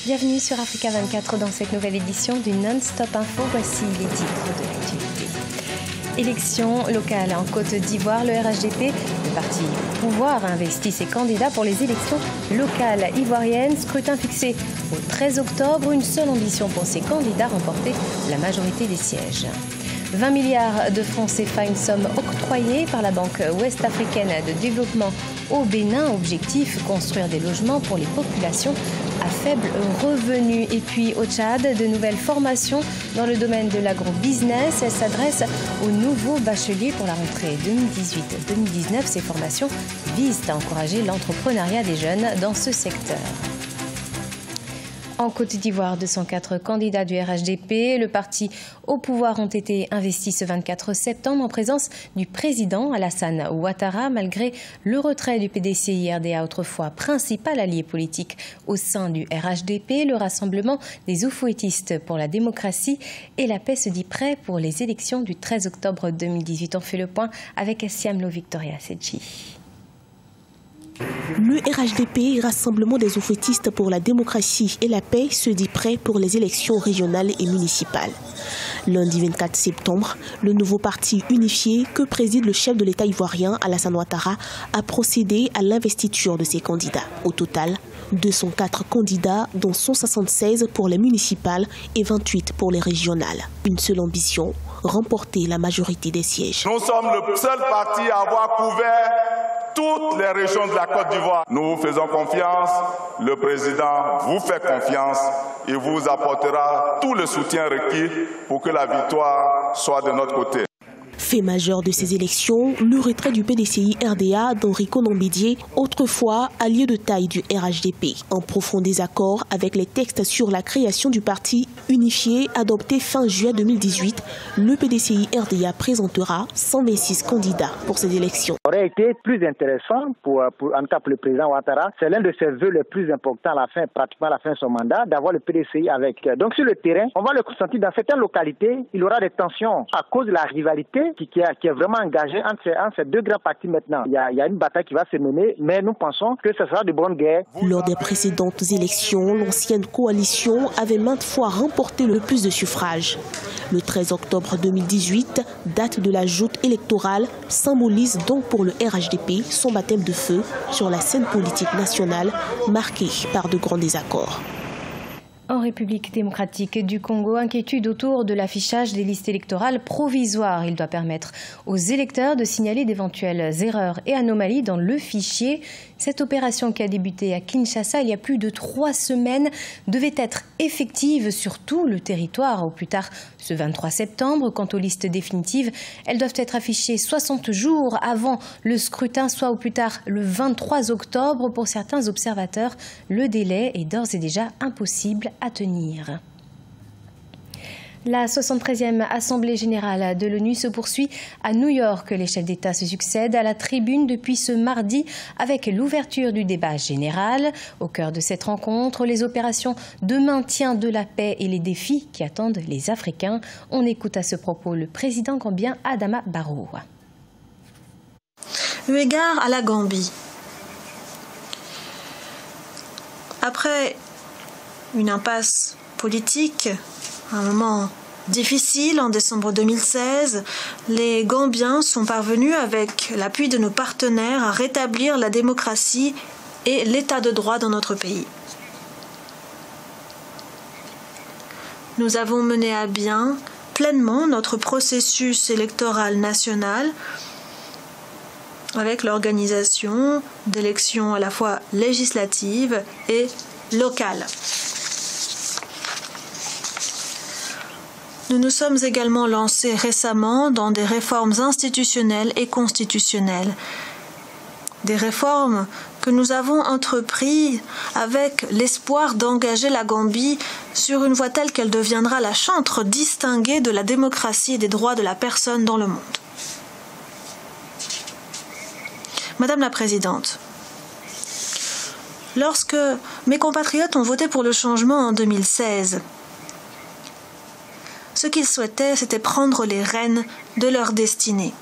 Bienvenue sur Africa 24 dans cette nouvelle édition du Non-Stop Info. Voici les titres de l'actualité. Élections locales en Côte d'Ivoire, le RHDP, le parti au pouvoir, investit ses candidats pour les élections locales ivoiriennes. Scrutin fixé au 13 octobre, une seule ambition pour ces candidats, remporter la majorité des sièges. 20 milliards de francs CFA, une somme octroyée par la Banque ouest-africaine de développement au Bénin. Objectif, construire des logements pour les populations à faible revenu. Et puis au Tchad, de nouvelles formations dans le domaine de l'agro-business. Elles s'adressent aux nouveaux bacheliers pour la rentrée 2018-2019. Ces formations visent à encourager l'entrepreneuriat des jeunes dans ce secteur. En Côte d'Ivoire, 204 candidats du RHDP, le parti au pouvoir, ont été investis ce 24 septembre en présence du président Alassane Ouattara. Malgré le retrait du PDCI-RDA, autrefois principal allié politique au sein du RHDP, le rassemblement des oufouettistes pour la démocratie et la paix se dit prêt pour les élections du 13 octobre 2018. On fait le point avec Siamlo Victoria Sedji. Le RHDP, Rassemblement des oufouettistes pour la démocratie et la paix, se dit prêt pour les élections régionales et municipales. Lundi 24 septembre, le nouveau parti unifié que préside le chef de l'État ivoirien Alassane Ouattara a procédé à l'investiture de ses candidats. Au total, 204 candidats, dont 176 pour les municipales et 28 pour les régionales. Une seule ambition, remporter la majorité des sièges. Nous sommes le seul parti à avoir couvert toutes les régions de la Côte d'Ivoire. Nous vous faisons confiance, le président vous fait confiance et vous apportera tout le soutien requis pour que la victoire soit de notre côté. Fait majeur de ces élections, le retrait du PDCI-RDA d'Enrico Nambidié, autrefois allié de taille du RHDP. En profond désaccord avec les textes sur la création du parti unifié adopté fin juillet 2018, le PDCI-RDA présentera 126 candidats pour ces élections. Ça aurait été plus intéressant en tout cas pour le président Ouattara. C'est l'un de ses vœux les plus importants pratiquement à la fin de son mandat, d'avoir le PDCI avec. Donc sur le terrain, on va le constater dans certaines localités, il y aura des tensions à cause de la rivalité qui est vraiment engagé entre ces deux grands partis maintenant. Il y a une bataille qui va se mener, mais nous pensons que ce sera de bonne guerre. Lors des précédentes élections, l'ancienne coalition avait maintes fois remporté le plus de suffrages. Le 13 octobre 2018, date de la joute électorale, symbolise donc pour le RHDP son baptême de feu sur la scène politique nationale, marquée par de grands désaccords. En République démocratique du Congo, inquiétude autour de l'affichage des listes électorales provisoires. Il doit permettre aux électeurs de signaler d'éventuelles erreurs et anomalies dans le fichier. Cette opération qui a débuté à Kinshasa il y a plus de 3 semaines devait être effective sur tout le territoire au plus tard ce 23 septembre. Quant aux listes définitives, elles doivent être affichées 60 jours avant le scrutin, soit au plus tard le 23 octobre. Pour certains observateurs, le délai est d'ores et déjà impossible à tenir. La 73e Assemblée générale de l'ONU se poursuit à New York. Les chefs d'État se succèdent à la tribune depuis ce mardi avec l'ouverture du débat général. Au cœur de cette rencontre, les opérations de maintien de la paix et les défis qui attendent les Africains. On écoute à ce propos le président gambien Adama Barrow. Eu égard à la Gambie, après une impasse politique, un moment difficile en décembre 2016, les Gambiens sont parvenus, avec l'appui de nos partenaires, à rétablir la démocratie et l'état de droit dans notre pays. Nous avons mené à bien pleinement notre processus électoral national avec l'organisation d'élections à la fois législatives et locales. Nous nous sommes également lancés récemment dans des réformes institutionnelles et constitutionnelles. Des réformes que nous avons entreprises avec l'espoir d'engager la Gambie sur une voie telle qu'elle deviendra la chantre distinguée de la démocratie et des droits de la personne dans le monde. Madame la Présidente, lorsque mes compatriotes ont voté pour le changement en 2016, ce qu'ils souhaitaient, c'était prendre les rênes de leur destinée.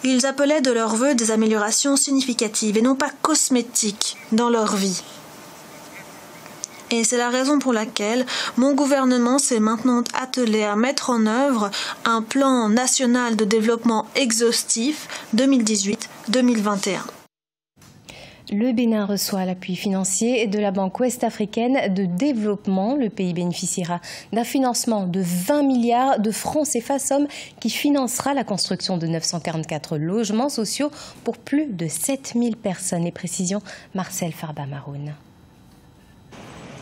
Ils appelaient de leurs vœux des améliorations significatives et non pas cosmétiques dans leur vie. Et c'est la raison pour laquelle mon gouvernement s'est maintenant attelé à mettre en œuvre un plan national de développement exhaustif 2018-2021. Le Bénin reçoit l'appui financier de la Banque ouest-africaine de développement. Le pays bénéficiera d'un financement de 20 milliards de francs CFA, somme qui financera la construction de 944 logements sociaux pour plus de 7000 personnes. Les précisions, Marcel Farba-Maroun.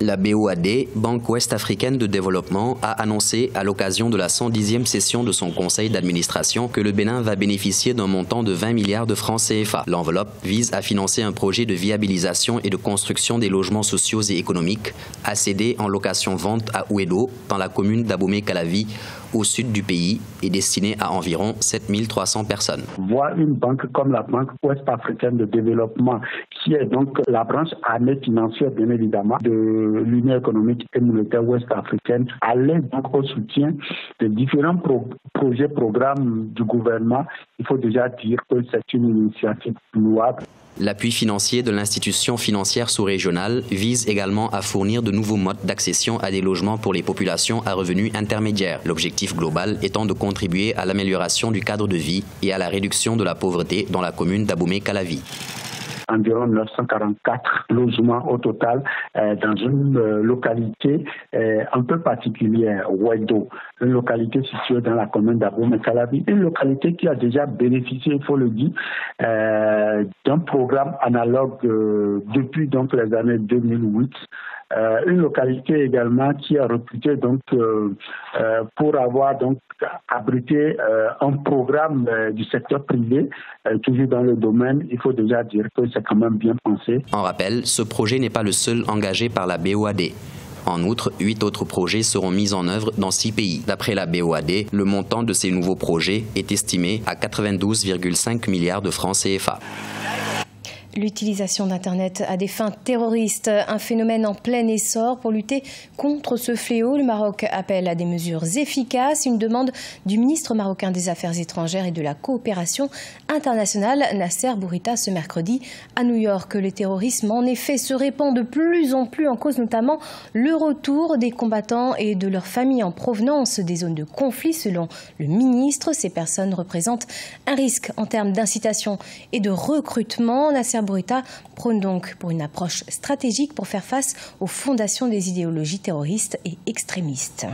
La BOAD, Banque ouest-africaine de développement, a annoncé à l'occasion de la 110e session de son conseil d'administration que le Bénin va bénéficier d'un montant de 20 milliards de francs CFA. L'enveloppe vise à financer un projet de viabilisation et de construction des logements sociaux et économiques à céder en location-vente à Ouedo, dans la commune d'Abomey-Calavi, au sud du pays, et destiné à environ 7300 personnes. Voir une banque comme la Banque ouest-africaine de développement, qui est donc la branche armée financière, bien évidemment, de l'Union économique et monétaire ouest-africaine, aller donc au soutien des différents projets, programmes du gouvernement, il faut déjà dire que c'est une initiative louable. L'appui financier de l'institution financière sous-régionale vise également à fournir de nouveaux modes d'accession à des logements pour les populations à revenus intermédiaires. L'objectif global étant de contribuer à l'amélioration du cadre de vie et à la réduction de la pauvreté dans la commune d'Abomey-Calavi. Environ 944 logements au total dans une localité un peu particulière, Ouedo, une localité située dans la commune d'Abomey-Calavi, une localité qui a déjà bénéficié, il faut le dire, d'un programme analogue depuis donc les années 2008. Une localité également qui a recruté donc pour avoir donc abrité un programme du secteur privé, toujours dans le domaine, il faut déjà dire que c'est quand même bien pensé. En rappel, ce projet n'est pas le seul engagé par la BOAD. En outre, 8 autres projets seront mis en œuvre dans 6 pays. D'après la BOAD, le montant de ces nouveaux projets est estimé à 92,5 milliards de francs CFA. L'utilisation d'Internet à des fins terroristes, un phénomène en plein essor. Pour lutter contre ce fléau, le Maroc appelle à des mesures efficaces. Une demande du ministre marocain des Affaires étrangères et de la coopération internationale, Nasser Bourita, ce mercredi à New York. Le terrorisme, en effet, se répand de plus en plus, en cause notamment le retour des combattants et de leurs familles en provenance des zones de conflit. Selon le ministre, ces personnes représentent un risque en termes d'incitation et de recrutement. Nasser Bourita prône donc pour une approche stratégique pour faire face aux fondations des idéologies terroristes et extrémistes.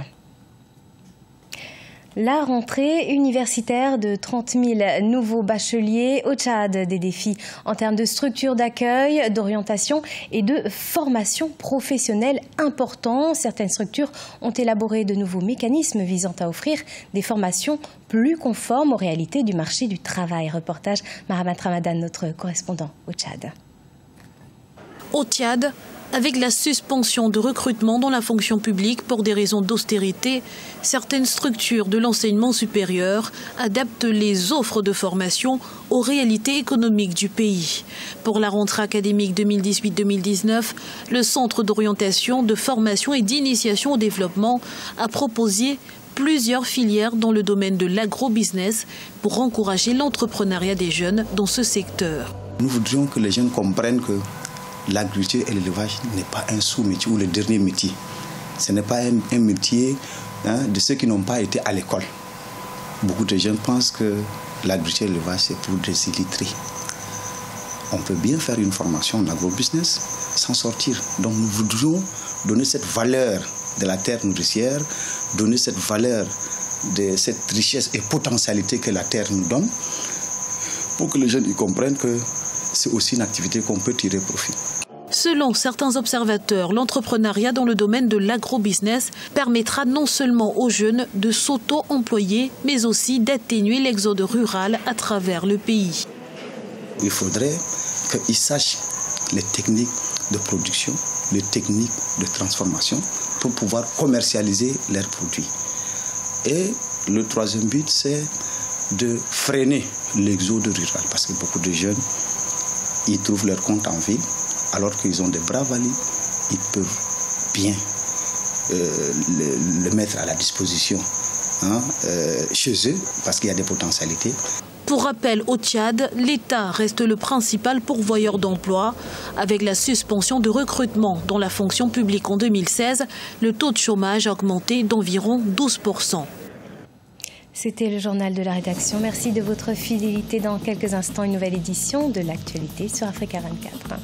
La rentrée universitaire de 30 000 nouveaux bacheliers au Tchad, des défis en termes de structure d'accueil, d'orientation et de formation professionnelle importants. Certaines structures ont élaboré de nouveaux mécanismes visant à offrir des formations plus conformes aux réalités du marché du travail. Reportage Mahamat Ramadan, notre correspondant au Tchad. Au Tchad, avec la suspension de recrutement dans la fonction publique pour des raisons d'austérité, certaines structures de l'enseignement supérieur adaptent les offres de formation aux réalités économiques du pays. Pour la rentrée académique 2018-2019, le Centre d'orientation, de formation et d'initiation au développement a proposé plusieurs filières dans le domaine de l'agro-business pour encourager l'entrepreneuriat des jeunes dans ce secteur. Nous voudrions que les jeunes comprennent que l'agriculture et l'élevage n'est pas un sous-métier ou le dernier métier. Ce n'est pas un métier de ceux qui n'ont pas été à l'école. Beaucoup de jeunes pensent que l'agriculture et l'élevage, c'est pour des illettrés. On peut bien faire une formation en agro-business sans sortir. Donc nous voudrions donner cette valeur de la terre nourricière, donner cette valeur de cette richesse et potentialité que la terre nous donne, pour que les jeunes y comprennent que c'est aussi une activité qu'on peut tirer profit. Selon certains observateurs, l'entrepreneuriat dans le domaine de l'agro-business permettra non seulement aux jeunes de s'auto-employer, mais aussi d'atténuer l'exode rural à travers le pays. Il faudrait qu'ils sachent les techniques de production, les techniques de transformation pour pouvoir commercialiser leurs produits. Et le troisième but, c'est de freiner l'exode rural, parce que beaucoup de jeunes, ils trouvent leur compte en ville, alors qu'ils ont des bras valides, ils peuvent bien le mettre à la disposition chez eux, parce qu'il y a des potentialités. Pour rappel, au Tchad, l'État reste le principal pourvoyeur d'emplois. Avec la suspension de recrutement dans la fonction publique en 2016, le taux de chômage a augmenté d'environ 12%. C'était le journal de la rédaction. Merci de votre fidélité. Dans quelques instants, une nouvelle édition de l'actualité sur Africa 24.